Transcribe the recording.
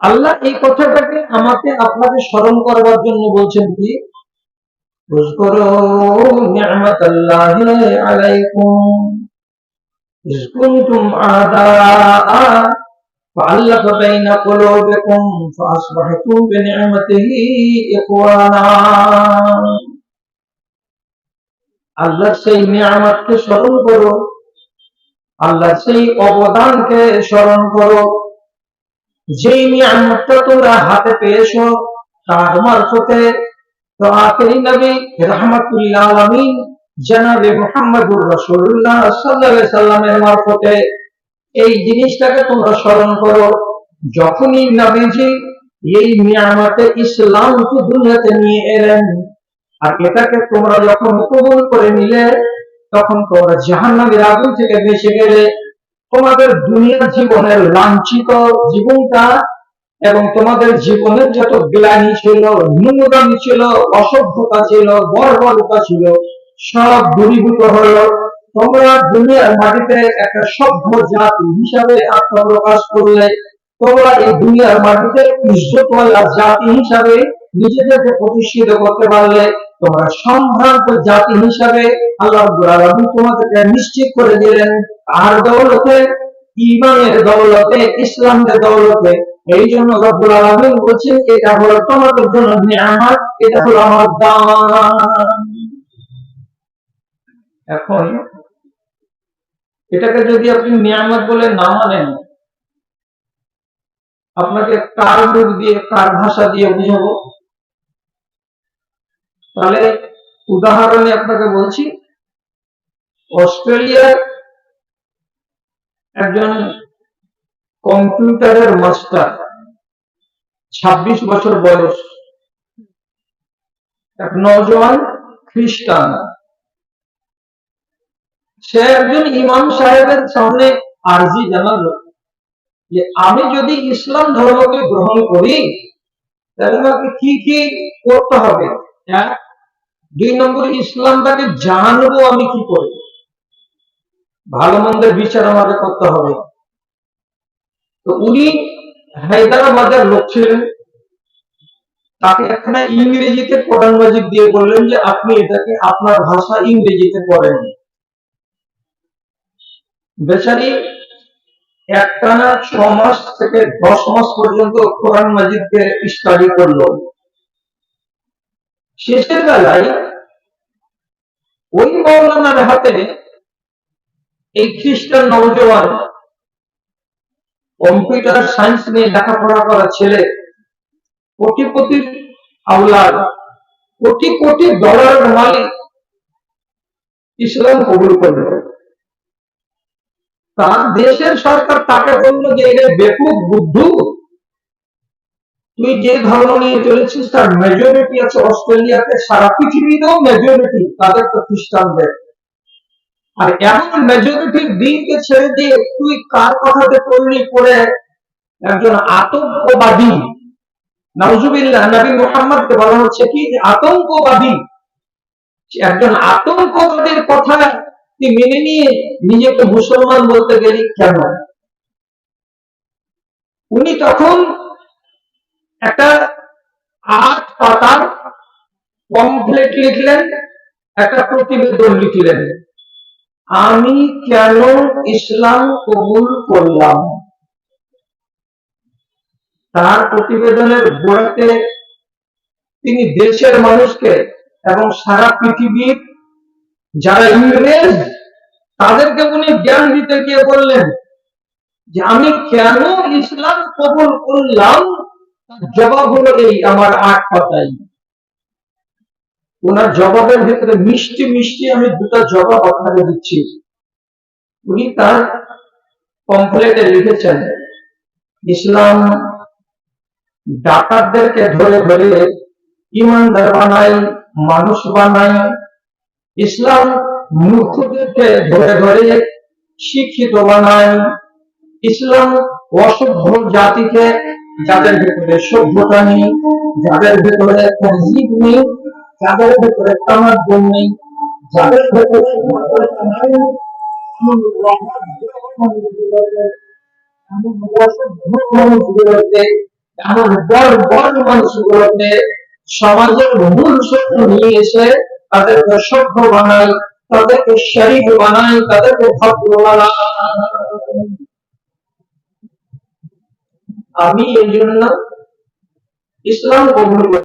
আল্লাহ এই কথাটাকে আমাকে আপনাকে স্মরণ করবার জন্য বলছেন কি, উযকুরু নি'মাতাল্লাহি আলাইকুম ইয কুনতুম আ'দাআ ফাআল্লাফা বাইনা কুলুবিকুম ফাআসবাহতুম বিনি'মাতিহি ইখওয়ানা। আল্লাহর সেই নিয়ামতকে স্মরণ করো, আল্লাহর সেই অবদানকে স্মরণ করো, যেই নিয়ামতটা তোমরা হাতে পেয়েছো তার মারফতে। তো আখেরি নবী রাহমাতুল আলামিন জনাবে মুহাম্মদুর রাসূলুল্লাহ সাল্লাল্লাহু আলাইহি সাল্লামের মারফতে এই জিনিসটাকে তোমরা স্মরণ করো। যখনই নবীজি এই নিয়ামতে ইসলামকে দুনিয়াতে নিয়ে এলেন, আর এটাকে তোমরা যখন কবুল করে নিলে, তখন তোমরা জাহান্নামের আগুন থেকে বেঁচে গেলে। তোমাদের দুনিয়ার জীবনের লাঞ্ছিত জীবনটা এবং তোমাদের জীবনের যত গ্লানি ছিল, নোংরামি ছিল, অসভ্যতা ছিল, বর্বরতা ছিল, সব দূরীভূত হলো। তোমরা দুনিয়ার মাটিতে একটা সভ্য জাতি হিসাবে আত্মপ্রকাশ করলে। তোমরা এই দুনিয়ার মাটিতে ইজ্জতওয়ালা জাতি হিসাবে নিজেদেরকে প্রতিষ্ঠিত করতে পারলে। তোমরা সম্ভ্রান্ত জাতি হিসাবে আল্লাহ রাব্বুল আলামিন তোমাদেরকে নিশ্চিত করে দিলেন। আর দৌলতে, ঈমানের দৌলতে, ইসলামের দৌলতে। এই জন্য রব্বুল আলামিন বলছেন, এটা হলো তোমাদের জন্য নিয়ামত, এটা হলো আমার দান। এখন এটাকে যদি আপনি নিয়ামত বলে না মানেন, আপনাকে কার রূপ দিয়ে, কার ভাষা দিয়ে বুঝাবো? তাহলে উদাহরণে আপনাকে বলছি, অস্ট্রেলিয়ার একজন কম্পিউটারের মাস্টার, 26 বছর বয়স, এক নওজোয়ান খ্রিস্টান। সে একজন ইমাম সাহেবের সামনে আরজি জানালো যে আমি যদি ইসলাম ধর্মকে গ্রহণ করি, তাহলে আমাকে কি কি করতে হবে। এক, 2 নম্বর, ইসলামটাকে জানবো আমি কি করে, ভালো মন্দের বিচার আমাকে করতে হবে। তো উনি হায়দ্রাবাদের লোক ছিলেন, তাকে এখানে ইংরেজিতে কোরআন মাজিদ দিয়ে বললেন যে আপনি এটাকে আপনার ভাষা ইংরেজিতে পড়েন। বেচারি একটানা 6 মাস থেকে 10 মাস পর্যন্ত কোরআন মাজিদকে স্টাডি করলো। শেষের বেলায় ওই মাওলানার হাতে এই খ্রিস্টান নওজোয়ান কম্পিউটার সায়েন্স নিয়ে লেখাপড়া করা ছেলে, কোটিপতির আওলাদ, কোটি কোটি ডলারের মালিক, ইসলাম কবুল করল। তার দেশের সরকার তাকে বলল যে এটা বেকুব বুদ্ধু, তুই যে ধর্ম নিয়ে চলেছিস তার মেজরিটি আছে অস্ট্রেলিয়াতে, সারা পৃথিবীতেও মেজরিটি তাদের তো খ্রিস্টানদের। আর এমন মেজরিটির দিনকে ছেড়ে দিয়ে তুই কার কথাতে পড়লি পড়ে একজন আতঙ্কবাদী, নাউজুবিল্লাহ, নবী মুহাম্মদকে বলা হচ্ছে কি আতঙ্কবাদী। একজন আতঙ্কবাদীর কথা তুই মেনে নিয়ে নিজেকে মুসলমান বলতে গেলি কেন? উনি তখন একটা 8 পাতার পমফ্লেট লিখলেন, একটা প্রতিবেদন লিখলেন, আমি কেন ইসলাম কবুল করলাম। তার প্রতিবেদনের গোড়াতে তিনি দেশের মানুষকে এবং সারা পৃথিবীর যারা ইংরেজ তাদেরকে উনি জ্ঞান দিতে গিয়ে বললেন যে আমি কেন ইসলাম কবুল করলাম। জবাব হলো এই আমার 8 পাতায়। ওনার জবাবের ভিতরে মিষ্টি মিষ্টি আমি 2টা জবাব আপনাকে দিচ্ছি। উনি তার পমফ্লেটে লিখেছেন, ইসলাম ডাকাতদেরকে ধরে ধরে ইমানদার বানায়, মানুষ বানায়। ইসলাম মূর্খদেরকে ধরে ধরে শিক্ষিত বানায়। ইসলাম অসভ্য জাতিকে, যাদের ভিতরে সভ্যতা নেই, যাদের ভিতরে তহজিব নেই, যাদের ভিতরে তামাদ্দুন নেই, যাদের ভিতরে মানুষগুলোকে এমন বড় বড় মানুষগুলোকে সমাজের মূল শত্রু নিয়ে এসে তাদেরকে সভ্য বানায়, তাদেরকে শরীফ বানায়, তাদেরকে ভদ্র বানায়। আমি এই জন্য ইসলাম কবুল